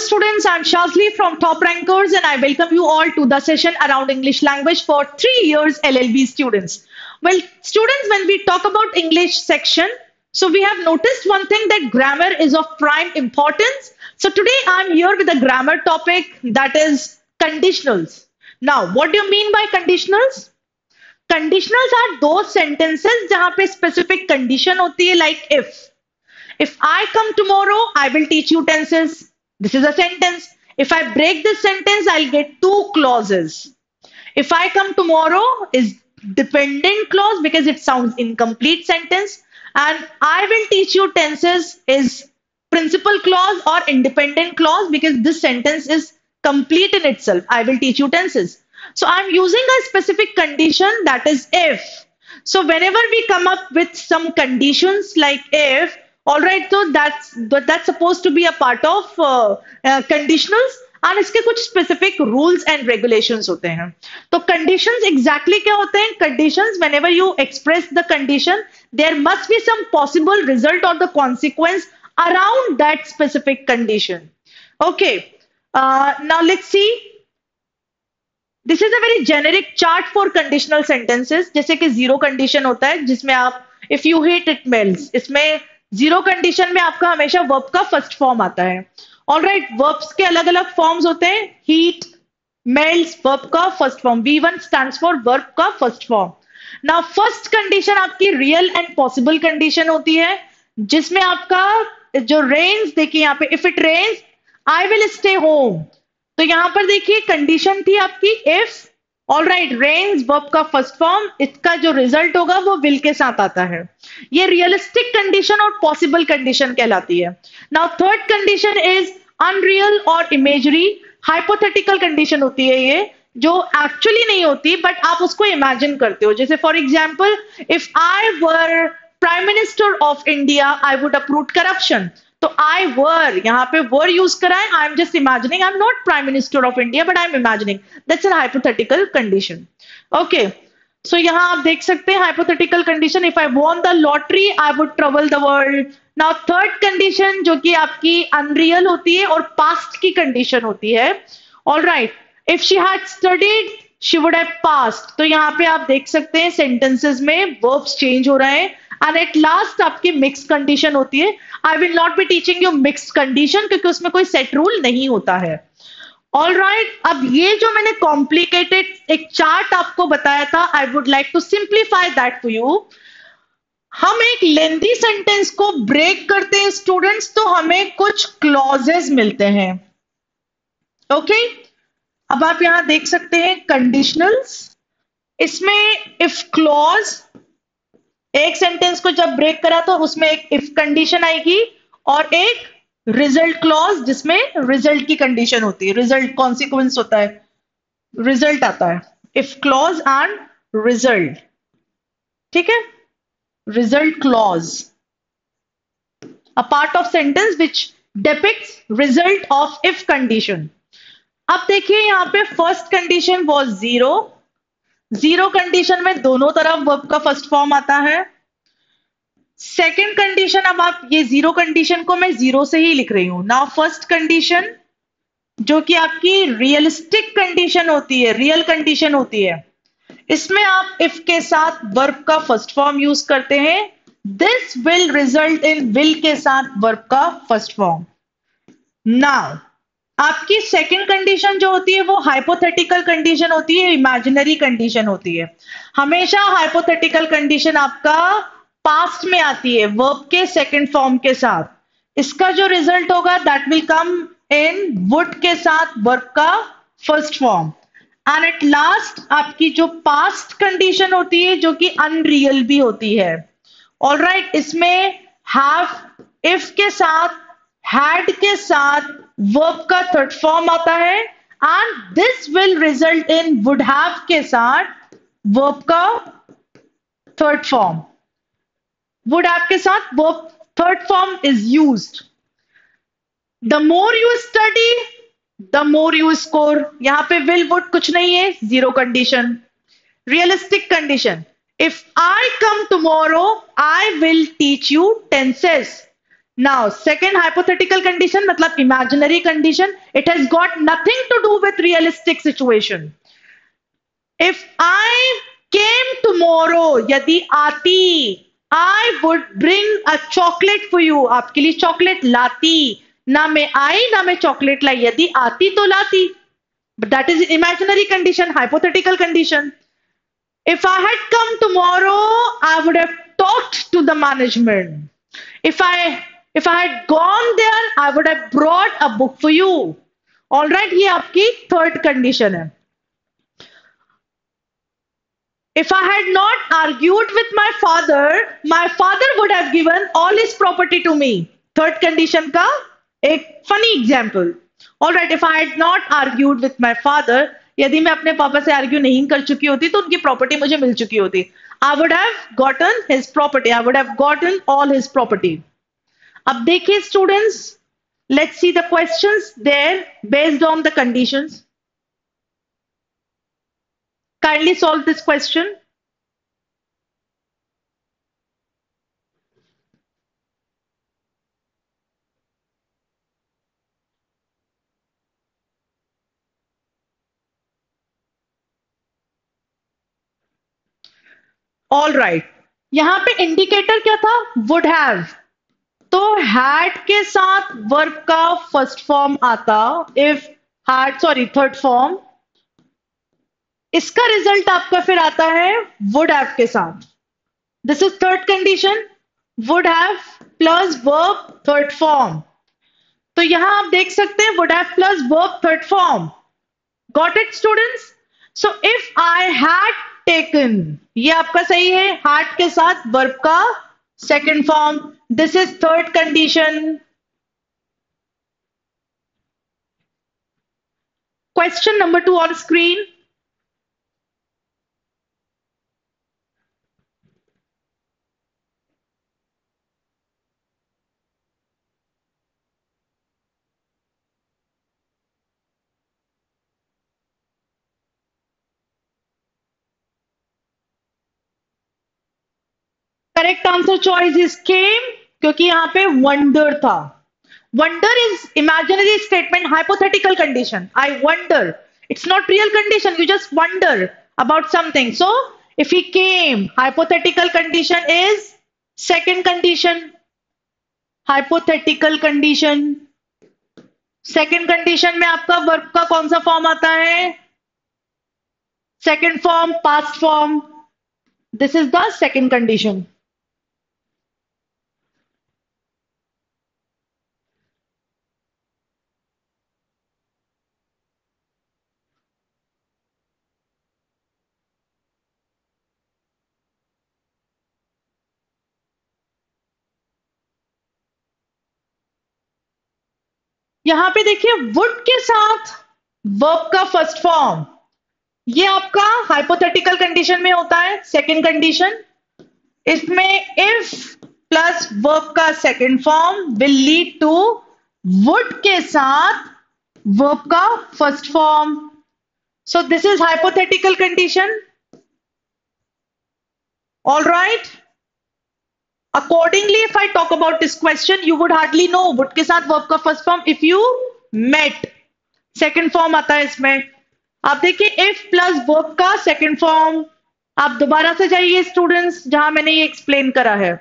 students, I'm Shazli from Top Rankers and I welcome you all to the session around English language for 3 years LLB students. Well, students, when we talk about English section, so we have noticed one thing that grammar is of prime importance. So today I'm here with a grammar topic that is conditionals. Now, what do you mean by conditionals? Conditionals are those sentences जहाँ पे specific condition होती है like if. If I come tomorrow, I will teach you tenses. This is a sentence. If I break this sentence, I'll get two clauses. If I come tomorrow is dependent clause because it sounds incomplete sentence. And I will teach you tenses is principal clause or independent clause because this sentence is complete in itself. I will teach you tenses. So I'm using a specific condition that is if. So whenever we come up with some conditions like if, all right, so that's supposed to be a part of conditionals and इसके कुछ specific rules and regulations होते हैं. तो conditions exactly क्या होते हैं? Conditions, whenever you express the condition, there must be some possible result or the consequence around that specific condition. Okay, now let's see. This is a very generic chart for conditional sentences. जैसे कि zero condition होता है जिसमें आप if you hit it melts. इसमें zero condition में आपका हमेशा वर्ब का फर्स्ट फॉर्म आता है. ऑलराइट, वर्ब्स के अलग अलग फॉर्म्स होते हैं. हीट, मेल्ट्स, वर्ब का first form. V1 stands for verb का first form. Now first condition आपकी रियल एंड पॉसिबल कंडीशन होती है जिसमें आपका जो रेन्स, देखिए यहाँ पे if it rains I will stay home. तो यहां पर देखिए कंडीशन थी आपकी इफ. ऑलराइट, रेन्स वर्ब का फर्स्ट फॉर्म, इसका जो रिजल्ट होगा वो विल के साथ आता है. ये रियलिस्टिक कंडीशन और पॉसिबल कंडीशन कहलाती है. Now third condition is unreal और इमेजरी. हाइपोथेटिकल कंडीशन होती है ये जो एक्चुअली नहीं होती बट आप उसको इमेजिन करते हो. जैसे for example, if I were prime minister of India I would approve corruption. तो आई वर, यहाँ पे वर यूज करा है. I am just imagining, I am not prime minister of India but I am imagining. That's an hypothetical condition. Okay, so यहां आप देख सकते हैं hypothetical condition. If I won the lottery I would travel the world. Now third condition जो कि आपकी unreal होती है और पास्ट की कंडीशन होती है. Alright, if she had studied she would have passed. तो यहाँ पे आप देख सकते हैं सेंटेंसेस में वर्ब्स चेंज हो रहे हैं. एंड एट लास्ट आपकी मिक्स कंडीशन होती है. I will not be teaching you mix condition क्योंकि उसमें कोई सेट रूल नहीं होता है. ऑलराइट, अब ये जो मैंने कॉम्प्लिकेटेड एक चार्ट आपको बताया था, I would like to simplify that for you. हम एक लेंथी सेंटेंस को ब्रेक करते हैं स्टूडेंट्स तो हमें कुछ क्लॉजेस मिलते हैं. ओके, अब आप यहां देख सकते हैं कंडीशनल्स. इसमें इफ क्लॉज, एक सेंटेंस को जब ब्रेक करा तो उसमें एक इफ कंडीशन आएगी और एक रिजल्ट क्लॉज जिसमें रिजल्ट की कंडीशन होती है. रिजल्ट कॉन्सिक्वेंस होता है, रिजल्ट आता है. इफ क्लॉज एंड रिजल्ट, ठीक है. Result clause, a part of sentence which depicts result of if condition. अब देखिए यहां पे first condition was zero. Zero condition में दोनों तरफ वर्ब का फर्स्ट फॉर्म आता है. सेकेंड कंडीशन, अब आप ये जीरो कंडीशन को मैं जीरो से ही लिख रही हूं. नाउ फर्स्ट कंडीशन जो कि आपकी रियलिस्टिक कंडीशन होती है, रियल कंडीशन होती है, इसमें आप इफ के साथ वर्ब का फर्स्ट फॉर्म यूज करते हैं. This will result in will के साथ वर्ब का फर्स्ट फॉर्म. नाउ आपकी सेकंड कंडीशन जो होती है वो हाइपोथेटिकल कंडीशन होती है, इमेजिनरी कंडीशन होती है. हमेशा हाइपोथेटिकल कंडीशन आपका पास्ट में आती है वर्ब के सेकंड फॉर्म के साथ. इसका जो रिजल्ट होगा that will come in would के साथ वर्ब का first form. And at last आपकी जो पास्ट कंडीशन होती है जो कि अनरियल भी होती है. ऑलराइट, इसमें हैव इफ के साथ, हैड के साथ वर्ब का थर्ड फॉर्म आता है and this will result in would have के साथ वर्ब का थर्ड फॉर्म. वुड हैव के साथ verb third form is used. The more you study the more you score. यहां पे विल वुड कुछ नहीं है, zero condition. Realistic condition, if I come tomorrow I will teach you tenses. Now second hypothetical condition मतलब imaginary condition, it has got nothing to do with realistic situation. If I came tomorrow, यदि आती, I would bring a chocolate for you. आपके लिए chocolate लाती. ना मैं आई ना मैं चॉकलेट लाई. यदि आती तो लाती. But that is imaginary condition, hypothetical condition. If I had come tomorrow, I would have talked to the management. If I if I had gone there, I would have brought a book for you. All right, ये आपकी third condition है. If I had not argued with my father would have given all his property to me. Third condition का एक funny example. All right, if I had not argued with my father, यदि मैं अपने पापा से argue नहीं कर चुकी होती तो उनकी प्रॉपर्टी मुझे मिल चुकी होती. I would have gotten his property. I would have gotten all his property. अब देखिए students, let's see the questions there based on the conditions. Kindly solve this question. All right, यहां पे इंडिकेटर क्या था? Would have. तो had के साथ verb का फर्स्ट फॉर्म आता. If had, sorry, third form. इसका रिजल्ट आपका फिर आता है वुड हैव के साथ. This is third condition. Would have plus verb third form. तो यहां आप देख सकते हैं would have plus verb third form. Got it students? So if I had taken, ये आपका सही है, हैड के साथ वर्ब का second form. This is third condition. Question number 2 on screen. Correct answer choice is came, क्योंकि यहां पे वंडर था. Wonder is imaginary statement, hypothetical condition. I wonder, it's not real condition, you just wonder about something. So if he came, hypothetical condition is second condition. Hypothetical condition, second condition में आपका verb का कौन सा form आता है? Second form, past form. This is the second condition. यहां पे देखिए वुड के साथ वर्ब का फर्स्ट फॉर्म, ये आपका हाइपोथेटिकल कंडीशन में होता है. सेकंड कंडीशन, इसमें इफ प्लस वर्ब का second form will lead to would के साथ वर्ब का first form. So this is hypothetical condition. All right. Accordingly, if I talk about this question, you would hardly know would के साथ verb का first form if you met. Second form आता है इसमें. आप देखिए if plus verb का second form. आप दोबारा से जाइए स्टूडेंट्स जहां मैंने ये एक्सप्लेन करा है.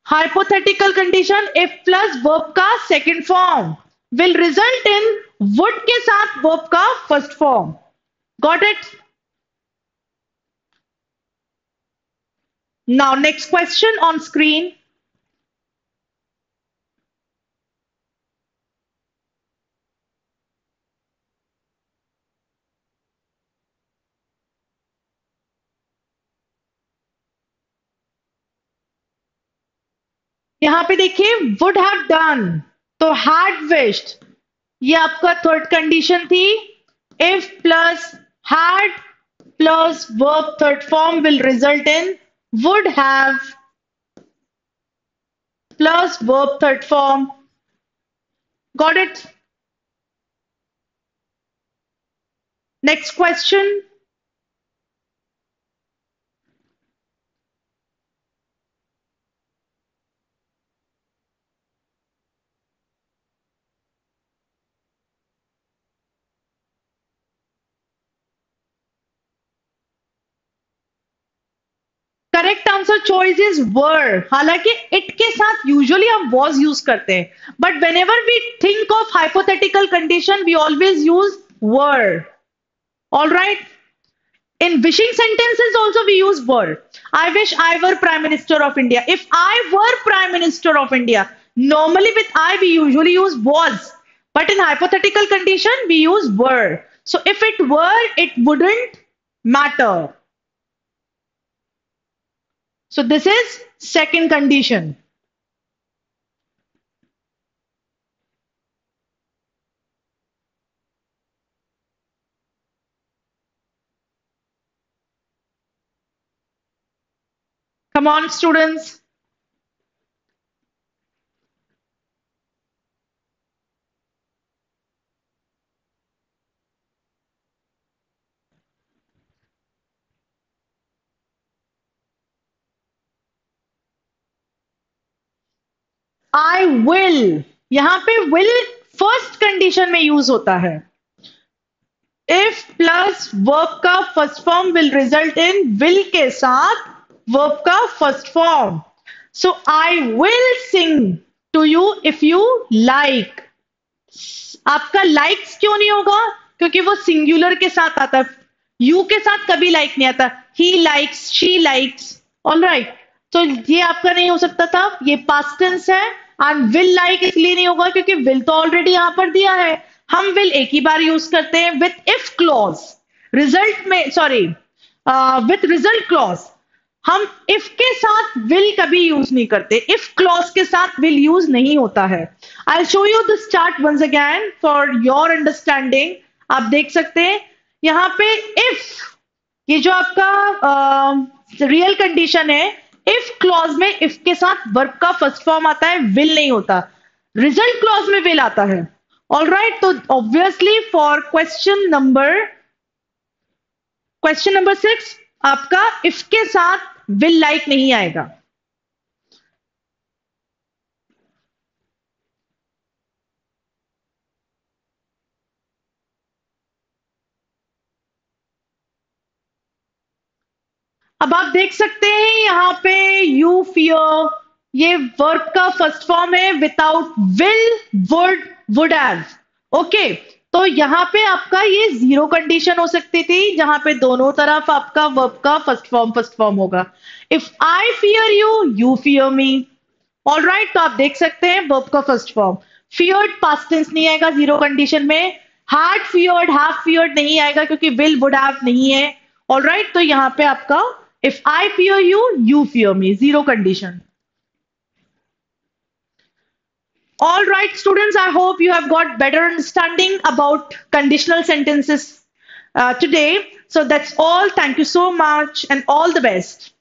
Hypothetical condition if plus verb का second form will result in would के साथ verb का first form. Got it? Now next question on screen. यहां पे देखिए वुड हैव डन, तो हैड विश्ड, ये आपका थर्ड कंडीशन थी. If plus had plus verb third form will result in would have plus verb third form. Got it? Next question. Correct answer choice is were. हालांकि it के साथ usually हम was use करते हैं, but whenever we think of hypothetical condition we always use were. All right, in wishing sentences also we use were. I wish I were prime minister of India. If I were prime minister of India, normally with I we usually use was, but in hypothetical condition we use were. So if it were, it wouldn't matter. So this is second condition. Come on, students. I will, यहां पे will first condition में use होता है। If plus verb का first form will result in will के साथ verb का first form. So I will sing to you if you like. आपका लाइक्स क्यों नहीं होगा? क्योंकि वो सिंगुलर के साथ आता है, यू के साथ कभी लाइक नहीं आता। He likes, she likes. All right, तो ये आपका नहीं हो सकता था, ये पास्ट टेंस है। एंड विल लाइक इसलिए नहीं होगा क्योंकि विल तो ऑलरेडी यहां पर दिया है। हम विल एक ही बार यूज करते हैं विथ इफ क्लॉज, रिजल्ट में, सॉरी, विथ रिजल्ट क्लॉज। हम इफ के साथ विल कभी यूज नहीं करते, इफ क्लॉज के साथ विल यूज नहीं होता है। I show you this chart once again for your understanding. आप देख सकते हैं यहां पे इफ, ये जो आपका रियल कंडीशन है, इफ क्लॉज में इफ के साथ वर्ब का फर्स्ट फॉर्म आता है, विल नहीं होता। रिजल्ट क्लॉज में विल आता है। ऑल राइट, तो ऑब्वियसली फॉर क्वेश्चन नंबर 6 आपका इफ के साथ विल लाइक नहीं आएगा। अब आप देख सकते हैं यहां पे यू फियर, ये वर्ब का फर्स्ट फॉर्म है without will, would have. Okay, तो यहां पे आपका ये जीरो कंडीशन हो सकती थी जहां पे दोनों तरफ आपका वर्ब का फर्स्ट फॉर्म होगा। If I fear you, you fear me. All right, तो आप देख सकते हैं वर्ब का first form. Feared past tense नहीं आएगा जीरो कंडीशन में। हैड फियर्ड, हैव फियर्ड नहीं आएगा क्योंकि विल, वुड हैव नहीं है। ऑल राइट, तो यहां पे आपका if I fear you, you fear me, zero condition. All right, students, I hope you have got better understanding about conditional sentences today. So that's all. Thank you so much and all the best.